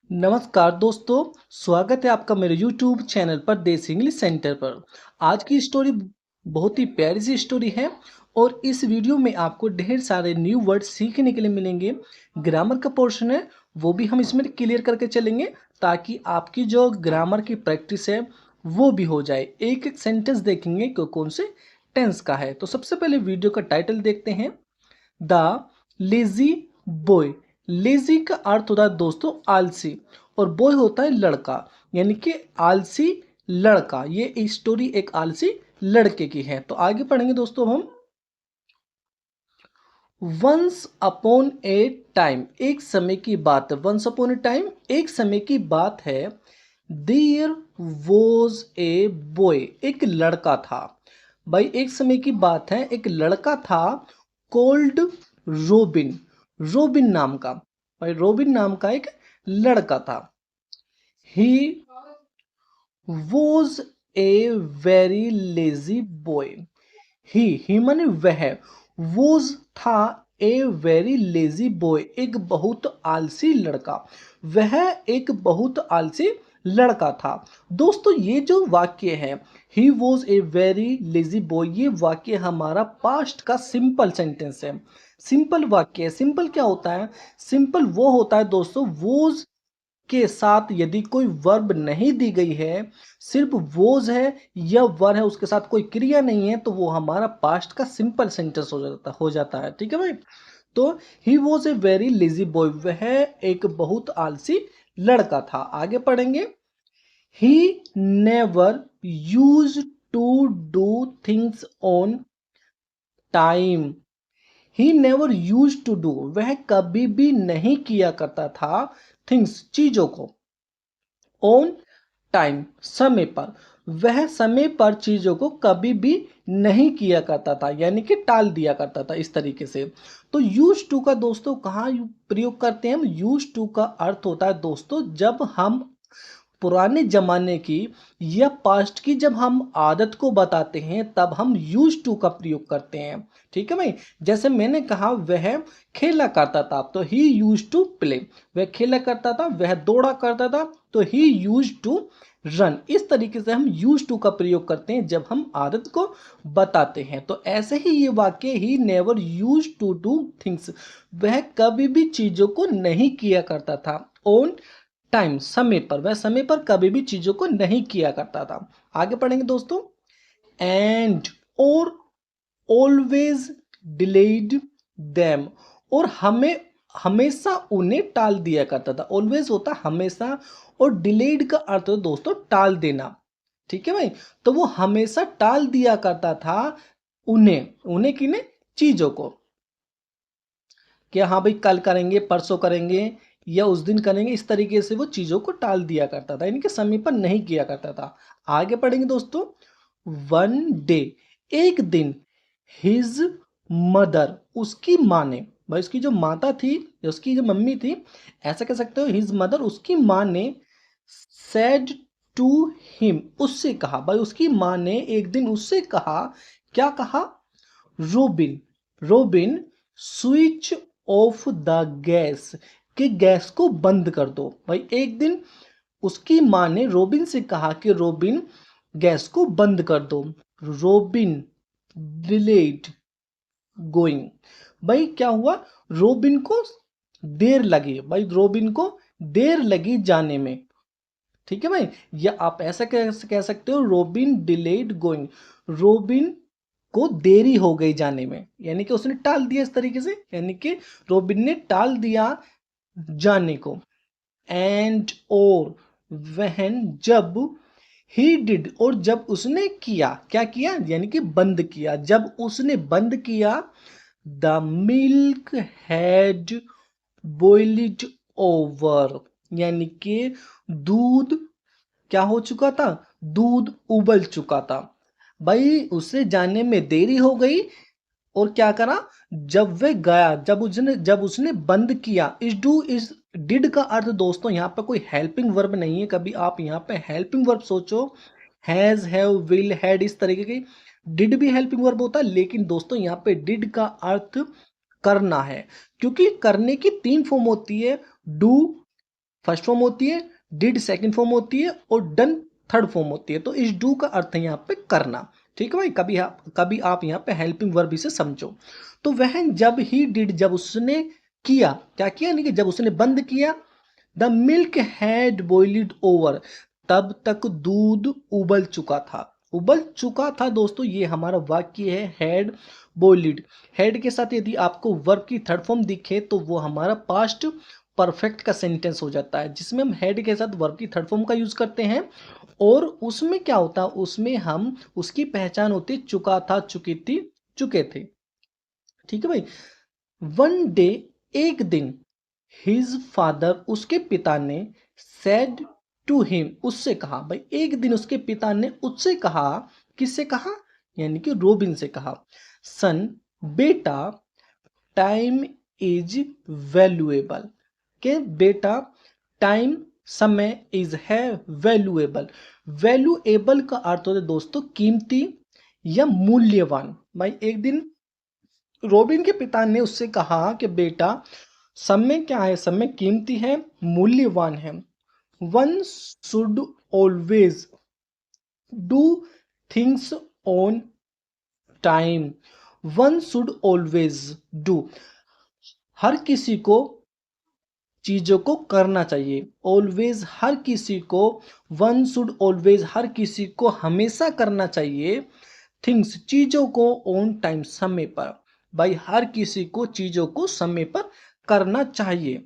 नमस्कार दोस्तों, स्वागत है आपका मेरे YouTube चैनल पर देसी इंग्लिश सेंटर पर। आज की स्टोरी बहुत ही प्यारी सी स्टोरी है और इस वीडियो में आपको ढेर सारे न्यू वर्ड सीखने के लिए मिलेंगे। ग्रामर का पोर्शन है वो भी हम इसमें क्लियर करके चलेंगे ताकि आपकी जो ग्रामर की प्रैक्टिस है वो भी हो जाए। एक एक सेंटेंस देखेंगे कि कौन से टेंस का है। तो सबसे पहले वीडियो का टाइटल देखते हैं, द लेजी बॉय। लेजी का अर्थ होता है दोस्तों आलसी और बॉय होता है लड़का, यानी कि आलसी लड़का। ये स्टोरी एक आलसी लड़के की है। तो आगे पढ़ेंगे दोस्तों हम। वंस अपॉन ए टाइम, एक समय की बात है। वंस अपॉन ए टाइम एक समय की बात है। देयर वॉज ए बॉय, एक लड़का था। भाई एक समय की बात है, एक लड़का था कोल्ड रोबिन, रोबिन नाम का। भाई रोबिन नाम का एक लड़का था। He was a very lazy boy. He माने वह, वॉज था, ए वेरी लेजी बॉय एक बहुत आलसी लड़का। वह एक बहुत आलसी लड़का था। दोस्तों ये जो वाक्य है, he was a very lazy boy, ये वाक्य हमारा पास्ट का सिंपल सेंटेंस है। सिंपल वाक्य है। सिंपल क्या होता है? सिंपल वो होता है दोस्तों वॉज के साथ यदि कोई वर्ब नहीं दी गई है, सिर्फ वोज है या वर है, उसके साथ कोई क्रिया नहीं है, तो वो हमारा पास्ट का सिंपल सेंटेंस हो जाता है। ठीक है भाई। तो he was a very lazy boy, वह एक बहुत आलसी लड़का था। आगे पढ़ेंगे। He never use to do things on time. He never use to do, वह कभी भी नहीं किया करता था थिंग्स, चीजों को, ऑन टाइम, समय पर। वह समय पर चीजों को कभी भी नहीं किया करता था, यानी कि टाल दिया करता था इस तरीके से। तो यूज टू का दोस्तों कहाँ प्रयोग करते हैं हम? यूज टू का अर्थ होता है दोस्तों जब हम पुराने जमाने की या पास्ट की जब हम आदत को बताते हैं तब हम यूज टू का प्रयोग करते हैं। ठीक है भाई। जैसे मैंने कहा वह खेला करता था, तो ही यूज टू प्ले। वह खेला करता था, वह दौड़ा करता था, तो ही यूज टू रन। इस तरीके से हम यूज टू का प्रयोग करते हैं जब हम आदत को बताते हैं। तो ऐसे ही ये वाक्य, he never use to do things, वह कभी भी चीजों को नहीं किया करता था ऑन टाइम, समय पर। वह समय पर कभी भी चीजों को नहीं किया करता था। आगे पढ़ेंगे दोस्तों। एंड और ऑलवेज डिलेड देम, और हमें हमेशा उन्हें टाल दिया करता था। ऑलवेज होता हमेशा और डिलेड का अर्थ है दोस्तों टाल देना। ठीक है भाई। तो वो हमेशा टाल दिया करता था उन्हें, उन्हें किन्हें? चीजों को। कि हाँ भाई कल करेंगे, परसों करेंगे या उस दिन करेंगे, इस तरीके से वो चीज़ों को टाल दिया करता था, यानी कि समय पर नहीं किया करता था। आगे पढ़ेंगे दोस्तों। वन डे, एक दिन, हिज मदर, उसकी माँ ने, भाई उसकी जो माता थी, उसकी जो मम्मी थी, ऐसा कह सकते हो, हिज मदर, उसकी माँ ने, सेड टू हिम, उससे कहा। भाई उसकी माँ ने एक दिन उससे कहा, क्या कहा? Robin, robin, switch off the gas, कि गैस को बंद कर दो। भाई एक दिन उसकी माँ ने रोबिन से कहा कि रोबिन गैस को बंद कर दो। रोबिन डिलेड गोइंग, भाई क्या हुआ? रोबिन को देर लगी, भाई रोबिन को देर लगी जाने में। ठीक है भाई। या आप ऐसा कह सकते हो, रोबिन डिलेड गोइंग, रोबिन को देरी हो गई जाने में, यानी कि उसने टाल दिया इस तरीके से, यानी कि रोबिन ने टाल दिया जाने को। एंड और वहन जब, ही डिड और जब उसने किया, क्या किया? यानी कि बंद किया, जब उसने बंद किया। The milk had boiled over, यानी कि दूध क्या हो चुका था? दूध उबल चुका था। भाई उसे जाने में देरी हो गई और क्या करा? जब वह गया, जब उसने बंद किया। इस डू इस डिड का अर्थ दोस्तों यहाँ पे कोई हेल्पिंग वर्ब नहीं है। कभी आप यहाँ पे हेल्पिंग वर्ब सोचो, हैज, हैव, विल, हैड, इस तरीके की। डिड भी हेल्पिंग वर्ब होता है, लेकिन दोस्तों यहाँ पे डिड का अर्थ करना है, क्योंकि करने की तीन फॉर्म होती है, डू, फर्स्ट फॉर्म होती है, डिड सेकंड फॉर्म होती है और डन थर्ड फॉर्म होती है। तो इस डू का अर्थ है यहाँ पे करना। ठीक है भाई, कभी आप यहाँ पे हेल्पिंग वर्ब से समझो। तो वह जब ही डिड, जब उसने किया, क्या किया, यानी कि जब उसने बंद किया, the milk had boiled over, तब तक दूध उबल चुका था। उबल चुका था दोस्तों, ये हमारा वाक्य है हैड बॉइल्ड। हैड के साथ यदि आपको वर्ब की थर्ड फॉर्म दिखे तो वो हमारा पास्ट परफेक्ट का सेंटेंस हो जाता है, जिसमें हम हैड के साथ वर्ब की थर्ड फॉर्म का यूज करते हैं। और उसमें क्या होता है, उसमें हम उसकी पहचान होती चुका था, चुकी थी, चुके थे। ठीक है भाई। वन डे, एक दिन, हिज फादर, उसके पिता ने, सेड टू हिम, उससे कहा। भाई एक दिन उसके पिता ने उससे कहा, किससे कहा, यानी कि रोबिन से कहा, सन, बेटा, टाइम इज वैल्यूएबल, के बेटा टाइम, समय, इज है वैल्यूएबल। वैल्यूएबल का अर्थ होता है दोस्तों कीमती या मूल्यवान। भाई एक दिन रोबिन के पिता ने उससे कहा कि बेटा समय क्या है, समय कीमती है, मूल्यवान है। One should always do things on time. One should always do, हर किसी को चीजों को करना चाहिए। ऑलवेज, हर किसी को, वन शुड ऑलवेज, हर किसी को हमेशा करना चाहिए, थिंग्स, चीजों को, ऑन टाइम, समय पर। भाई हर किसी को चीजों को समय पर करना चाहिए।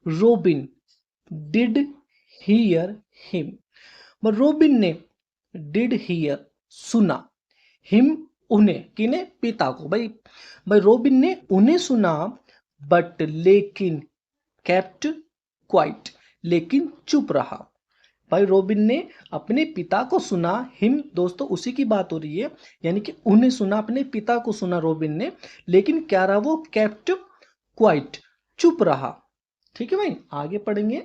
Robin did hear him, robin ने, डिड हियर, सुना, हिम, उन्हें, किन्हें, पिता को। भाई भाई रोबिन ने उन्हें सुना, बट, लेकिन, केप्ट क्वाइट, लेकिन चुप रहा। भाई रोबिन ने अपने पिता को सुना, हिम दोस्तों उसी की बात हो रही है, यानी कि उन्हें सुना, अपने पिता को सुना रोबिन ने, लेकिन क्या रहा वो, केप्ट क्वाइट, चुप रहा। ठीक है भाई, आगे पढ़ेंगे।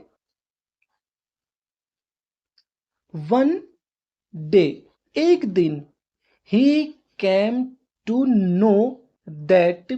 वन डे, एक दिन, he came to know that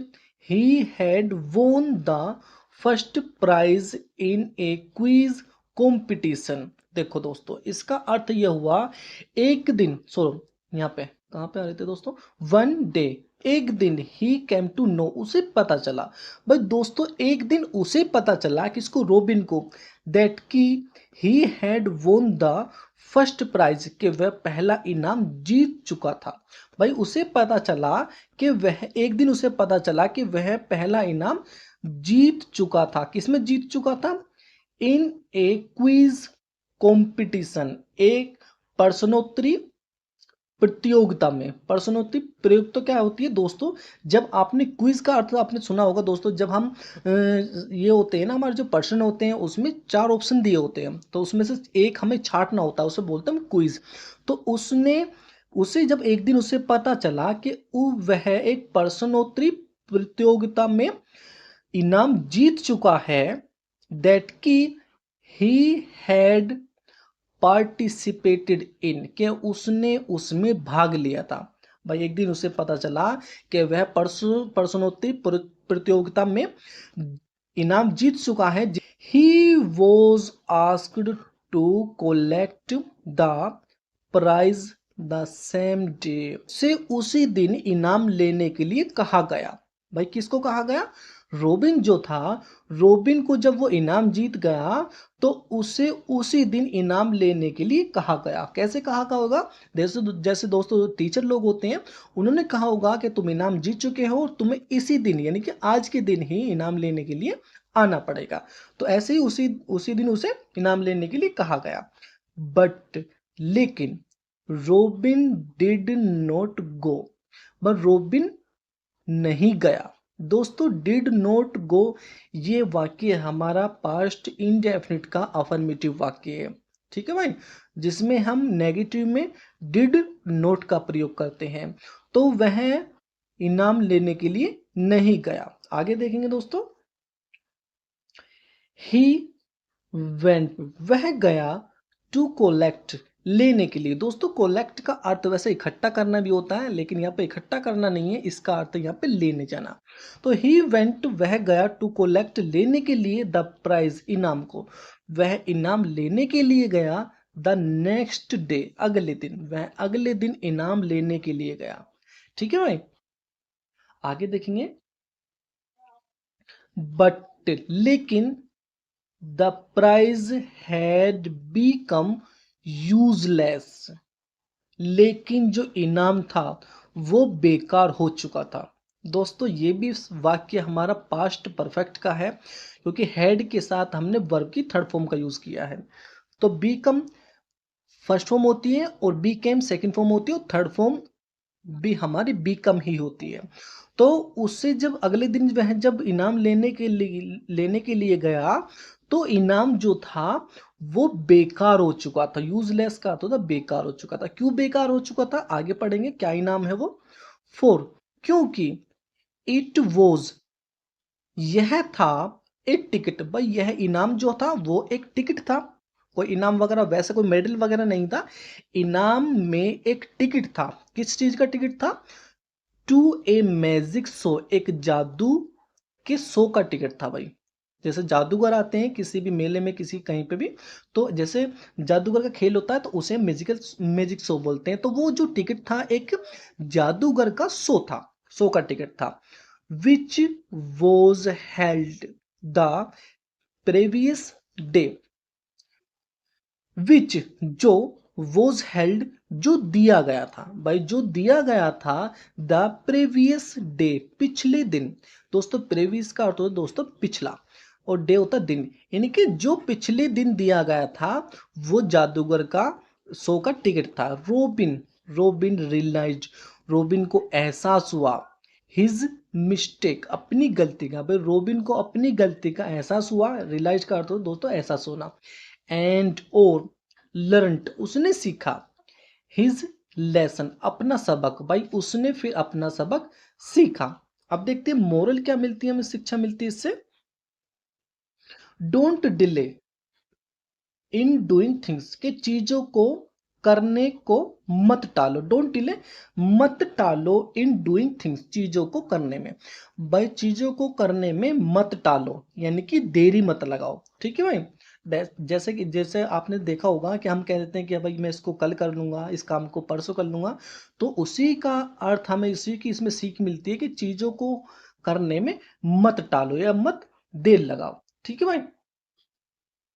he had won the first prize in a quiz competition. देखो दोस्तों इसका अर्थ यह हुआ, एक दिन, सो यहाँ पे कहाँ पे आ रहे थे दोस्तों, वन डे, एक दिन, ही कैम टू नो, उसे पता चला। भाई दोस्तों एक दिन उसे पता चला, किसको, रोबिन को, दैट की he had won the first prize, कि वह पहला इनाम जीत चुका था। भाई उसे पता चला कि वह, एक दिन उसे पता चला कि वह पहला इनाम जीत चुका था। किसमें जीत चुका था, इन ए क्विज कंपटीशन, एक प्रश्नोत्तरी प्रतियोगिता में। प्रश्नोत्तरी प्रतियोगिता क्या होती है दोस्तों, जब आपने क्विज का अर्थ आपने सुना होगा दोस्तों, जब हम ये होते हैं ना, हमारे जो प्रश्न होते हैं उसमें चार ऑप्शन दिए होते हैं, तो उसमें से एक हमें छांटना होता है, उसे बोलते हैं क्विज। तो उसने, उसे जब एक दिन उसे पता चला कि वह एक प्रश्नोत्तरी प्रतियोगिता में इनाम जीत चुका है, दैट की ही हैड पार्टिसिपेटेड इन, के उसने उसमें भाग लिया था। भाई एक दिन उसे पता चला कि वह प्रश्नोत्तरी प्रतियोगिता में इनाम जीत चुका है। He was asked to collect the prize the same day, से उसी दिन इनाम लेने के लिए कहा गया। भाई किसको कहा गया, रोबिन जो था, रोबिन को जब वो इनाम जीत गया तो उसे उसी दिन इनाम लेने के लिए कहा गया। कैसे कहा गया होगा, जैसे जैसे दोस्तों टीचर लोग होते हैं, उन्होंने कहा होगा कि तुम इनाम जीत चुके हो और तुम्हें इसी दिन, यानी कि आज के दिन ही इनाम लेने के लिए आना पड़ेगा। तो ऐसे ही उसी उसी दिन उसे इनाम लेने के लिए कहा गया। बट, लेकिन, robin did not go, but robin नहीं गया। दोस्तों डिड नॉट गो, ये वाक्य हमारा पास्ट इंडेफिनिट का अफर्मेटिव वाक्य है। ठीक है भाई, जिसमें हम नेगेटिव में डिड नॉट का प्रयोग करते हैं। तो वह इनाम लेने के लिए नहीं गया। आगे देखेंगे दोस्तों, ही वेंट, वह गया, टू कोलेक्ट, लेने के लिए। दोस्तों कोलेक्ट का अर्थ वैसे इकट्ठा करना भी होता है, लेकिन यहाँ पे इकट्ठा करना नहीं है, इसका अर्थ यहाँ पे लेने जाना। तो ही वेंट, वह गया, टू कोलेक्ट, लेने के लिए, द प्राइज, इनाम को। वह इनाम लेने के लिए गया, द नेक्स्ट डे, अगले दिन, वह अगले दिन इनाम लेने के लिए गया। ठीक है भाई, आगे देखेंगे। बट, लेकिन, the prize had become useless, लेकिन जो इनाम था वो बेकार हो चुका था। दोस्तों ये भी वाक्य हमारा पास्ट परफेक्ट का है, क्योंकि हैड के साथ हमने वर्ब की थर्ड फॉर्म का यूज किया है। तो बीकम फर्स्ट फॉर्म होती है और बीकेम सेकंड फॉर्म होती है और थर्ड फॉर्म भी हमारी बीकम ही होती है। तो उससे जब अगले दिन वह जब इनाम लेने के लिए गया, तो इनाम जो था वो बेकार हो चुका था। यूजलेस का तो था बेकार हो चुका था। क्यों बेकार हो चुका था, आगे पढ़ेंगे क्या इनाम है वो। फोर, क्योंकि इट वॉज, यह था, एक टिकट। भाई यह इनाम जो था वो एक टिकट था, कोई इनाम वगैरह वैसे कोई मेडल वगैरह नहीं था। इनाम में एक टिकट था। किस चीज का टिकट था, टू ए मैजिक शो, एक जादू के शो का टिकट था भाई। जैसे जादूगर आते हैं किसी भी मेले में, किसी कहीं पे भी, तो जैसे जादूगर का खेल होता है तो उसे मैजिक शो बोलते हैं। तो वो जो टिकट था एक जादूगर का शो था, शो का टिकट था। Which was held the previous day, which, जो, वॉज हेल्ड, जो दिया गया था। भाई जो दिया गया था, द प्रेवियस डे, पिछले दिन। दोस्तों प्रेवियस का अर्थ होता है दोस्तों पिछला, और डे होता दिन, यानी कि जो पिछले दिन दिया गया था वो जादूगर का शो का टिकट था। रोबिन, रोबिन रियलाइज, रोबिन को एहसास हुआ, हिज मिस्टेक, अपनी गलती का। भाई रोबिन को अपनी गलती का एहसास हुआ, रियलाइज का अर्थ हो दोस्तों एहसास होना। एंड और लर्नट, उसने सीखा, हिज लेसन, अपना सबक। भाई उसने फिर अपना सबक सीखा। अब देखते हैं मोरल क्या मिलती है हमें, शिक्षा मिलती है इससे। Don't delay in doing things, के चीजों को करने को मत टालो। डोंट डिले, मत टालो, इन डूइंग थिंग्स, चीजों को करने में। भाई चीजों को करने में मत टालो, यानी कि देरी मत लगाओ। ठीक है भाई, जैसे कि जैसे आपने देखा होगा कि हम कह देते हैं कि भाई मैं इसको कल कर लूंगा, इस काम को परसों कर लूंगा, तो उसी का अर्थ हमें इसी की इसमें सीख मिलती है कि चीजों को करने में मत टालो या मत देर लगाओ। ठीक है भाई,